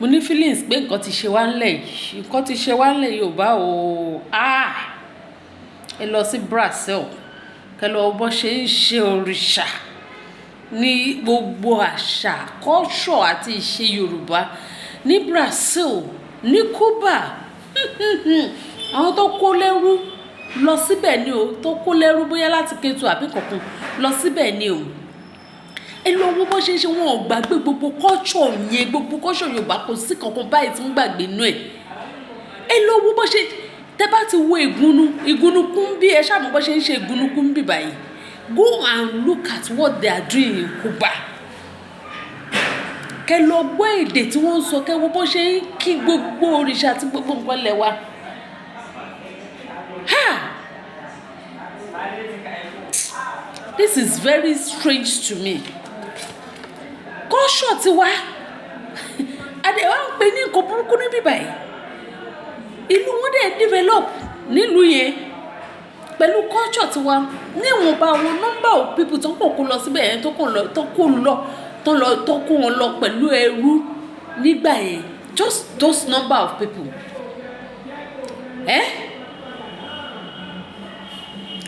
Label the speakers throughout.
Speaker 1: mo ní feelings pé nǹkan ti ṣe wá ńlẹ̀ yìí, nǹkan ti ṣe wá ńlẹ̀ Yorùbá o. Ẹ lọ sí Brazil kẹ lọ bọ́ ṣe ń ṣe òrìṣà ní gbogbo àṣà culture àti ìṣe Yorùbá ní Brazil, ní Cuba. Àwọn tó kó lẹ́rú lọ síbẹ̀ ni o, tó kó lẹ́rú bóyá láti Kétu àbí kankan lọ síbẹ̀ ni o. Ẹ lọ wo bó ṣe ń ṣe, wọn ò gbàgbé gbogbo culture yẹn, gbogbo culture Yorùbá kò sí kankan báyìí tí ń gbàgbé inú ẹ̀. Ẹ lọ wo bó ṣe, tẹ́ bá ti wo ìgúnnukún bí ẹ ṣàmọ́ bó ṣe ń ṣe ìgúnnukún bí báyìí. Go and look at what they are doing in Cuba. Kẹ lọ gbọ́ èdè tí wọ́n ń sọ, kẹ wo bó ṣe ń kí gbogbo òrìṣà àti gbogbo nǹkan lẹ̀ wa. This is very strange to me. Culture tiwa adé wa ń pè ní nǹkan burúkú níbí báyìí. Ìlú wọn dẹ̀ develop nílùú yẹn pẹ̀lú culture tiwa. Ní ìwọ̀nba àwọn number of people tó ń pọ̀ kó lọ síbẹ̀ yẹn, tó kó wọn lọ pẹ̀lú ẹrú nígbà yẹn, just those number of people.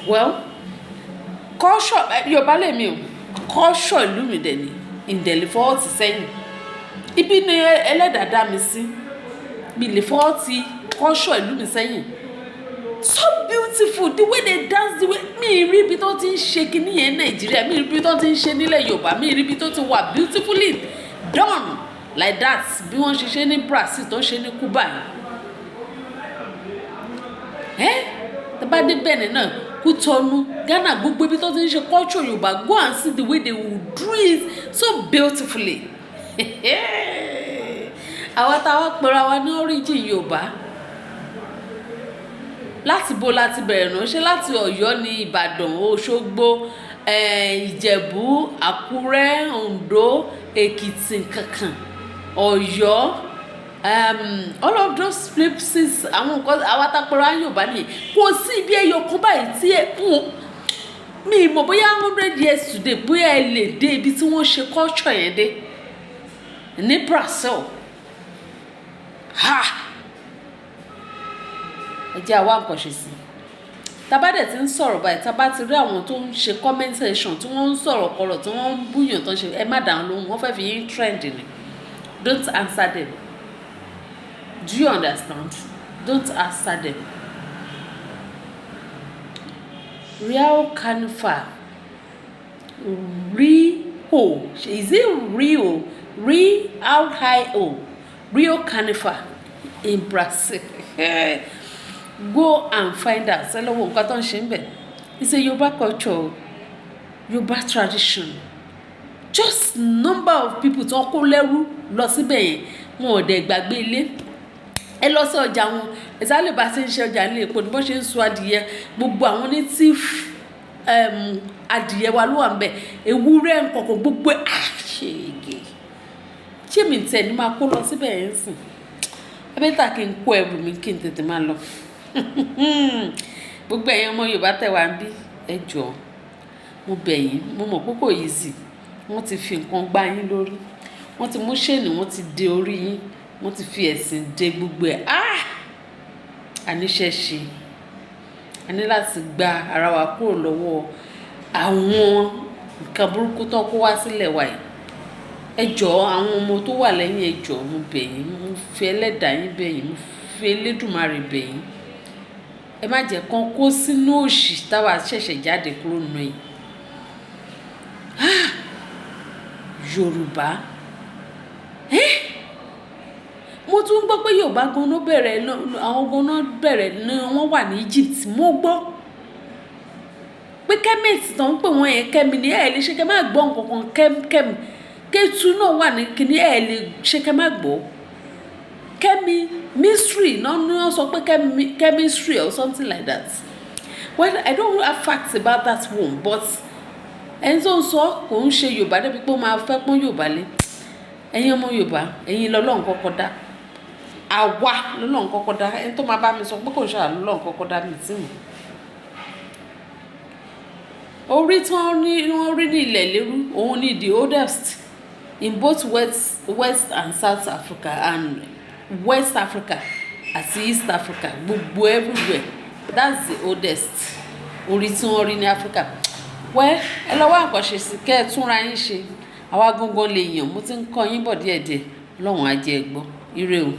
Speaker 1: Well, culture Yorùbá lèmi o, culture ìlú mi dẹ̀ ni ìdẹ̀lẹ̀ fọwọ́ ti sẹ́yìn. Ibi ni ẹlẹ́dàá dá mi sí, mi lè fọwọ́ ti culture ìlú mi sẹ́yìn. So beautiful, the way they dance, the way mi rí ibi tó ti ń ṣe kíní yẹn Nàìjíríà, mi rí ibi tó ti ń ṣe nílẹ̀ Yorùbá, mi rí ibi tó ti wà beautifully done like that bí wọ́n ṣe ṣe ní Brazil tó ń ṣe ní Cuba. Tẹ́ bá dé Benin náà, Kútọ́nù, Ghana, gbogbo ibi tó ti ń ṣe culture Yorùbá, go and see the way they will do it so beautifully. Àwa táwa pera wa ní origin Yorùbá. Láti bo láti bẹ̀rẹ̀ náà, ṣe láti Ọ̀yọ́ ní Ìbàdàn, Òṣogbo, Ìjẹ̀bú, Àkúrẹ́, Oǹdó, Èkìtì kankan, Ọ̀yọ́, all of those places, àwọn nǹkan àwa tá pera Yorùbá nìyẹn. Kò sí ibi ẹyọ kan báyìí tí mi mọ̀ bóyá 100 years today bóyá ẹ lè dé ibi tí wọ́n ṣe culture yẹn dé ní Brazil. Ẹ jẹ́ àwa nǹkan ṣe sí. Tábá dẹ̀ ti ń sọ̀rọ̀ báyìí, tábá ti rí àwọn tó ń ṣe comment section tí wọ́n ń sọ̀rọ̀ kọ̀rọ̀, tí wọ́n ń búyàn tó ń ṣe, ẹ má dá wọn lóhùn, wọ́n fẹ́ fi yín trend ni. Don't answer them. Do you understand? Don't answer them. Real Carnival. Rio. Is it Rio? Rio Carnival in Brazil. Go and find out. Ẹ lọ wo nǹkan tó ń ṣe ń bẹ̀. It's a Yoruba culture, Yoruba tradition. Just number of people tó kó lẹ́rú lọ síbẹ̀ yẹn, wọn ò dẹ̀ gbàgbé ilé. Ẹ lọ sí ọjà wọn, ẹ̀sà lè bá ṣe ń ṣe ọjà ní Èkó ní bó ṣe ń sọ adìyẹ, gbogbo àwọn ní tíf adìyẹ wa ló wà ń bẹ̀, ewúrẹ́ nǹkankan gbogbo ṣègè. Ṣé mi tẹ̀ ní máa kó lọ síbẹ̀ yẹn sìn? Ẹ bẹ́ẹ̀ tà kí n kó ẹrù mi kí n tètè máa lọ. Gbogbo ẹ̀yin ọmọ Yorùbá tẹ̀ wá ń bí, ẹ jọ̀ọ́, mo bẹ̀ yín, mo mọ̀ pé kò easy. Wọ́n ti fi nǹkan gbá yín lórí, wọ́n ti mú ṣéènì, wọ́n ti de orí yín, wọ́n ti fi ẹ̀sìn de gbogbo ẹ̀. Àníṣe ṣe, a ní láti gba ara wa kúrò lọ́wọ́ àwọn nǹkan burúkú tó kó wá sílẹ̀ wa yìí. Ẹ jọ̀ọ́, àwọn ọmọ tó wà lẹ́yìn, ẹ jọ̀ọ́, mo bẹ̀ yín, mo fi ẹlẹ́dàá yín bẹ̀ yín, mo fi Elédùmarè bẹ̀ yín. Ẹ má jẹ́ kán kó sínú òṣì táwa ṣẹ̀ṣẹ̀ jáde kúrò nínú yìí. Yorùbá. Mo tún gbọ́ pé Yorùbá gan-an bẹ̀rẹ̀, àwọn gan-an bẹ̀rẹ̀ ní wọ́n wà ní Egypt. Mo gbọ́ pé kẹ́mẹ̀tì tó ń pè wọ́n yẹn kẹ́mi ni ẹ̀ lè ṣe kẹ́ má gbọ́ nǹkan kẹ́mi. Kétu náà wà ní kíní, ẹ̀ lè ṣe kẹ́ má gbọ́. Kẹ́mi mystery náà ni wọ́n sọ pé chemistry or something like that. Well, I don't have facts about that one, but ẹni tó ń sọ kò ń ṣe Yorùbá débi pé ó máa fẹ́ pọ́n Yorùbá lé. Ẹ̀yin ọmọ Yorùbá, ẹ̀yin lọ́lọ́run kọ́kọ́ dá. Àwa lọ́lọ́run kọ́kọ́ dá. Ẹni tó máa bá mi sọ pé kò ń ṣàlọ́ lọ́lọ́run kọ́kọ́ dá mi tí mò. Orí tí wọ́n rí ní ilẹ̀ lérú, òun ni the oldest. in both West and South Africa and West Africa àti East Africa gbogbo everywhere. That's the oldest orí tí wọ́n rí ní Africa. Well, ẹ lọ wá nǹkan ṣe sí kẹ́ ẹ túnra yín ṣe. Àwa gangan lè yàn, mo ti ń kọ́ yín bọ̀ díẹ̀díẹ̀. Ọlọ́run á jẹ́ ẹ gbọ́. Ire o.